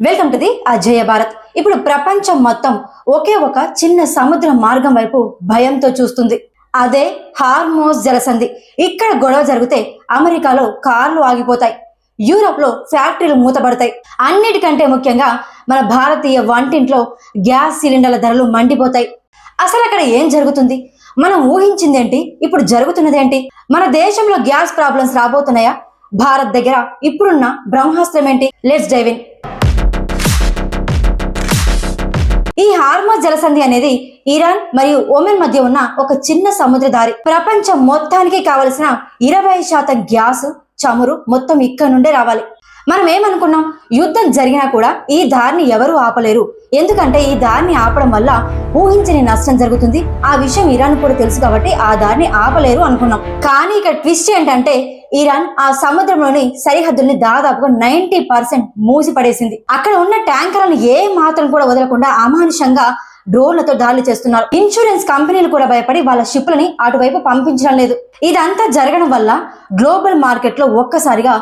Welcome to the Ajaya Bharat. ఇప్పుడు ప్రపంచం మొత్తం ఒకే ఒక చిన్న సముద్ర మార్గం వైపు భయంతో చూస్తుంది. అదే హార్మోజ్ జలసంధి. ఇక్కడ గొడవ జరిగితే అమెరికాలో కార్లు ఆగిపోతాయి, యూరోప్ లో ఫ్యాక్టరీలు మూతపడతాయి. అన్నిటికంటే ముఖ్యంగా మన భారతీయ వంటింట్లో గ్యాస్ సిలిండర్ల ధరలు మండిపోతాయి. అసలు అక్కడ ఏం జరుగుతుంది? మనం ఊహించిందేంటి, ఇప్పుడు జరుగుతున్నదేంటి? మన దేశంలో గ్యాస్ ప్రాబ్లమ్స్ రాబోతున్నాయా? భారత్ దగ్గర ఇప్పుడున్న బ్రహ్మాస్త్రం ఏంటి? Let's dive in. ఈ హార్మోజ్ జలసంధి అనేది ఇరాన్ మరియు ఒమెన్ మధ్య ఉన్న ఒక చిన్న సముద్ర దారి. ప్రపంచం మొత్తానికి కావలసిన 20% గ్యాస్, చమురు మొత్తం ఇక్కడ నుండే రావాలి. మనం ఏమనుకున్నాం, యుద్ధం జరిగినా కూడా ఈ దారిని ఎవరు ఆపలేరు, ఎందుకంటే ఈ దారిని ఆపడం వల్ల ఊహించని నష్టం జరుగుతుంది. ఆ విషయం ఇరాన్ కూడా తెలుసు కాబట్టి ఆ దారిని ఆపలేరు అనుకున్నాం. కానీ ఇక్కడ ట్విస్ట్ ఏంటంటే ఇరాన్ ఆ సముద్రంలోని సరిహద్దుల్ని దాదాపుగా 90% మూసిపడేసింది. అక్కడ ఉన్న ట్యాంకర్లను ఏ మాత్రం కూడా వదలకుండా అమానుషంగా డ్రోన్లతో దాడులు చేస్తున్నారు. ఇన్సూరెన్స్ కంపెనీలు కూడా భయపడి వాళ్ళ షిప్లని అటువైపు పంపించడం లేదు. ఇదంతా జరగడం వల్ల గ్లోబల్ మార్కెట్ లో ఒక్కసారిగా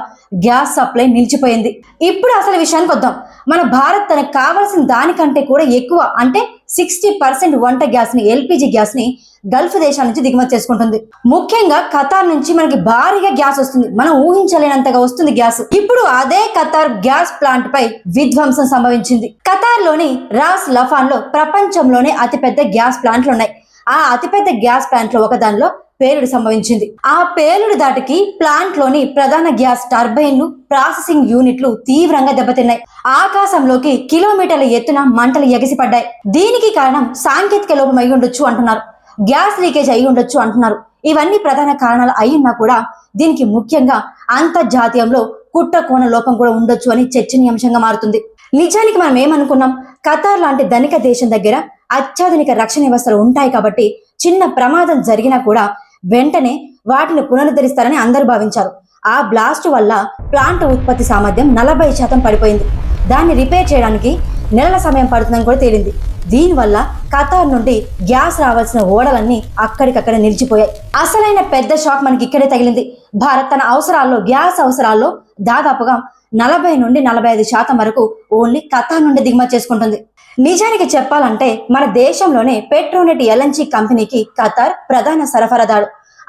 గ్యాస్ సప్లై నిలిచిపోయింది. ఇప్పుడు అసలు విషయానికి వద్దాం. మన భారత్ తనకు కావాల్సిన దానికంటే కూడా ఎక్కువ, అంటే 60% వంట గ్యాస్ ని, ఎల్పిజి గ్యాస్ ని గల్ఫ్ దేశాల నుంచి దిగుమతి చేసుకుంటుంది. ముఖ్యంగా ఖతార్ నుంచి మనకి భారీగా గ్యాస్ వస్తుంది. మనం ఊహించలేనంతగా వస్తుంది గ్యాస్. ఇప్పుడు అదే ఖతార్ గ్యాస్ ప్లాంట్ పై విధ్వంసం సంభవించింది. ఖతార్ లోని రాస్ లఫాన్ లో ప్రపంచంలోనే అతిపెద్ద గ్యాస్ ప్లాంట్లు ఉన్నాయి. ఆ అతిపెద్ద గ్యాస్ ప్లాంట్ లో ఒక దానిలో పేలుడు సంభవించింది. ఆ పేలుడు దాటికి ప్లాంట్ లోని ప్రధాన గ్యాస్ టర్బైన్లు, ప్రాసెసింగ్ యూనిట్లు తీవ్రంగా దెబ్బతిన్నాయి. ఆకాశంలోకి కిలోమీటర్ల ఎత్తున మంటలు ఎగిసిపడ్డాయి. దీనికి కారణం సాంకేతిక లోపం అయి ఉండొచ్చు అంటున్నారు, గ్యాస్ లీకేజ్ అయి ఉండొచ్చు అంటున్నారు. ఇవన్నీ ప్రధాన కారణాలు అయ్యున్నా కూడా దీనికి ముఖ్యంగా అంతర్జాతీయంలో కుట్ర కోణ లోపం కూడా ఉండొచ్చు అని చర్చనీయాంశంగా మారుతుంది. నిజానికి మనం ఏమనుకున్నాం, ఖతార్ లాంటి ధనిక దేశం దగ్గర అత్యాధునిక రక్షణ వ్యవస్థలు ఉంటాయి కాబట్టి చిన్న ప్రమాదం జరిగినా కూడా వెంటనే వాటిని పునరుద్ధరిస్తారని అందరూ భావించారు. ఆ బ్లాస్ట్ వల్ల ప్లాంట్ ఉత్పత్తి సామర్థ్యం 40% పడిపోయింది. దాన్ని రిపేర్ చేయడానికి నెలల సమయం పడుతుందని కూడా తేలింది. దీనివల్ల ఖతార్ నుండి గ్యాస్ రావాల్సిన ఓడలన్నీ అక్కడికక్కడ నిలిచిపోయాయి. అసలైన పెద్ద షాక్ మనకి ఇక్కడే తగిలింది. భారత్ తన అవసరాల్లో, గ్యాస్ అవసరాల్లో దాదాపుగా 40 నుండి 45% వరకు ఓన్లీ ఖతార్ నుండి దిగుమతి చేసుకుంటుంది. నిజానికి చెప్పాలంటే మన దేశంలోనే పెట్రోనెట్ ఎల్ఎన్జీ కంపెనీకి ఖతార్ ప్రధాన సరఫరాదారు.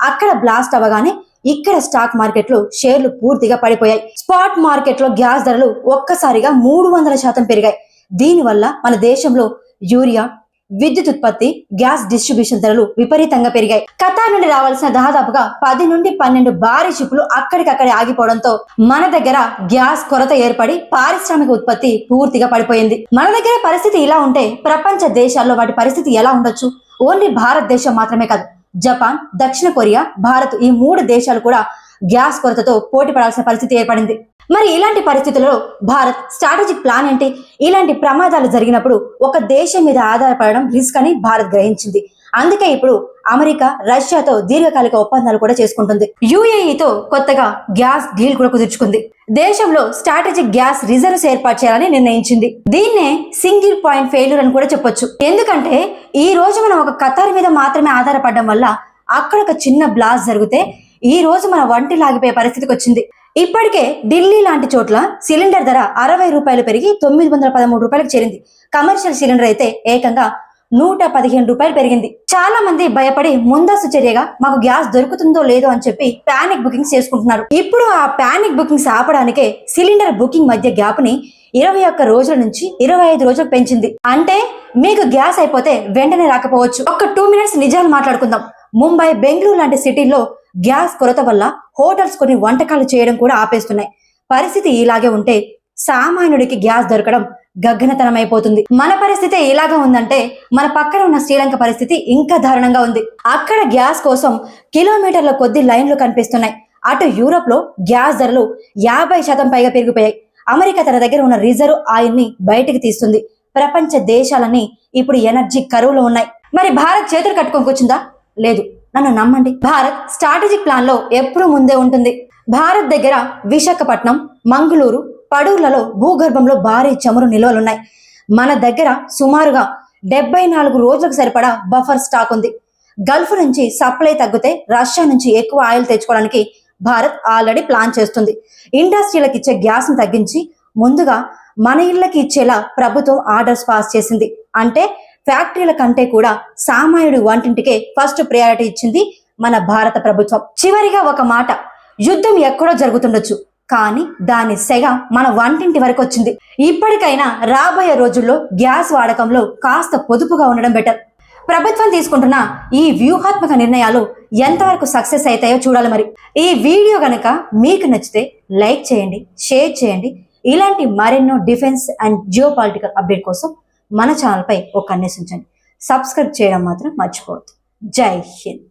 అక్కడ బ్లాస్ట్ అవ్వగానే ఇక్కడ స్టాక్ మార్కెట్ లో షేర్లు పూర్తిగా పడిపోయాయి. స్పాట్ మార్కెట్ లో గ్యాస్ ధరలు ఒక్కసారిగా 300% పెరిగాయి. దీనివల్ల మన దేశంలో యూరియా, విద్యుత్ ఉత్పత్తి, గ్యాస్ డిస్ట్రిబ్యూషన్ ధరలు విపరీతంగా పెరిగాయి. ఖతార్ నుండి రావాల్సిన దాదాపుగా 10 నుండి 12 భారీ షిప్లు అక్కడికక్కడే ఆగిపోవడంతో మన దగ్గర గ్యాస్ కొరత ఏర్పడి పారిశ్రామిక ఉత్పత్తి పూర్తిగా పడిపోయింది. మన దగ్గర పరిస్థితి ఇలా ఉంటే ప్రపంచ దేశాల్లో వాటి పరిస్థితి ఎలా ఉండొచ్చు? ఓన్లీ భారతదేశం మాత్రమే కాదు, జపాన్, దక్షిణ కొరియా, భారత్, ఈ 3 దేశాలు కూడా గ్యాస్ కొరతతో పోటీ పడాల్సిన పరిస్థితి ఏర్పడింది. మరి ఇలాంటి పరిస్థితుల్లో భారత్ స్ట్రాటజిక్ ప్లాన్ ఏంటి? ఇలాంటి ప్రమాదాలు జరిగినప్పుడు ఒక దేశం మీద ఆధారపడడం రిస్క్ అని భారత్ గ్రహించింది. అందుకే ఇప్పుడు అమెరికా, రష్యాతో దీర్ఘకాలిక ఒప్పందాలు కూడా చేసుకుంటుంది. యుఏఈతో కొత్తగా గ్యాస్ డీల్ కూడా కుదుర్చుకుంది. దేశంలో స్ట్రాటజిక్ గ్యాస్ రిజర్వ్స్ ఏర్పాటు చేయాలని నిర్ణయించింది. దీన్నే సింగిల్ పాయింట్ ఫెయిల్యూర్ అని కూడా చెప్పొచ్చు. ఎందుకంటే ఈ రోజు మనం ఒక ఖతార్ మీద మాత్రమే ఆధారపడడం వల్ల అక్కడ ఒక చిన్న బ్లాస్ట్ జరిగితే ఈ రోజు మన వంటి లాగిపోయే పరిస్థితికి వచ్చింది. ఇప్పటికే ఢిల్లీ లాంటి చోట్ల సిలిండర్ ధర 60 రూపాయలు పెరిగి 913 రూపాయలకు చేరింది. కమర్షియల్ సిలిండర్ అయితే ఏకంగా 115 రూపాయలు పెరిగింది. చాలా మంది భయపడి ముందస్తు చర్యగా మాకు గ్యాస్ దొరుకుతుందో లేదో అని చెప్పి పానిక్ బుకింగ్స్ చేసుకుంటున్నారు. ఇప్పుడు ఆ పానిక్ బుకింగ్స్ ఆపడానికే సిలిండర్ బుకింగ్ మధ్య గ్యాప్ ని 21 రోజుల నుంచి 25 రోజులకు పెంచింది. అంటే మీకు గ్యాస్ అయిపోతే వెంటనే రాకపోవచ్చు. ఒక 2 మినిట్స్ నిజాలు మాట్లాడుకుందాం. ముంబై, బెంగళూరు లాంటి సిటీల్లో గ్యాస్ కొరత వల్ల హోటల్స్ కొన్ని వంటకాలు చేయడం కూడా ఆపేస్తున్నాయి. పరిస్థితి ఇలాగే ఉంటే సామాన్యుడికి గ్యాస్ దొరకడం గగనతనం అయిపోతుంది. మన పరిస్థితి ఇలాగా ఉందంటే మన పక్కన ఉన్న శ్రీలంక పరిస్థితి ఇంకా దారుణంగా ఉంది. అక్కడ గ్యాస్ కోసం కిలోమీటర్ల కొద్ది లైన్లు కనిపిస్తున్నాయి. అటు యూరోప్ లో గ్యాస్ ధరలు 50% పైగా పెరిగిపోయాయి. అమెరికా తన దగ్గర ఉన్న రిజర్వ్ ఆయిల్ ని బయటికి తీస్తుంది. ప్రపంచ దేశాలన్నీ ఇప్పుడు ఎనర్జీ కరువులో ఉన్నాయి. మరి భారత్ చేతులు కట్టుకొని కూర్చుందా? లేదు, నన్ను నమ్మండి. భారత్ స్ట్రాటజిక్ ప్లాన్ లో ఎప్పుడూ ముందే ఉంటుంది. భారత్ దగ్గర విశాఖపట్నం, మంగళూరు, పడూర్లలో భూగర్భంలో భారీ చమురు నిల్వలున్నాయి. మన దగ్గర సుమారుగా 74 రోజులకు సరిపడా బఫర్ స్టాక్ ఉంది. గల్ఫ్ నుంచి సప్లై తగ్గితే రష్యా నుంచి ఎక్కువ ఆయిల్ తెచ్చుకోవడానికి భారత్ ఆల్రెడీ ప్లాన్ చేస్తుంది. ఇండస్ట్రీలకు ఇచ్చే గ్యాస్ ని తగ్గించి ముందుగా మన ఇళ్ళకి ఇచ్చేలా ప్రభుత్వం ఆర్డర్స్ పాస్ చేసింది. అంటే ఫ్యాక్టరీల కంటే కూడా సామాన్యుడి వంటింటికే ఫస్ట్ ప్రయారిటీ ఇచ్చింది మన భారత ప్రభుత్వం. చివరిగా ఒక మాట, యుద్ధం ఎక్కడో జరుగుతుండొచ్చు, కానీ దాని సెగ మన వంటింటి వరకు వచ్చింది. ఇప్పటికైనా రాబోయే రోజుల్లో గ్యాస్ వాడకంలో కాస్త పొదుపుగా ఉండడం బెటర్. ప్రభుత్వం తీసుకుంటున్న ఈ వ్యూహాత్మక నిర్ణయాలు ఎంతవరకు సక్సెస్ అవుతాయో చూడాలి. మరి ఈ వీడియో గనక మీకు నచ్చితే లైక్ చేయండి, షేర్ చేయండి. ఇలాంటి మరెన్నో defence and geo political update కోసం మన ఛానల్పై ఒక కన్నేసి ఉంచండి. సబ్స్క్రైబ్ చేయడం మాత్రం మర్చిపోవద్దు. జై హింద్.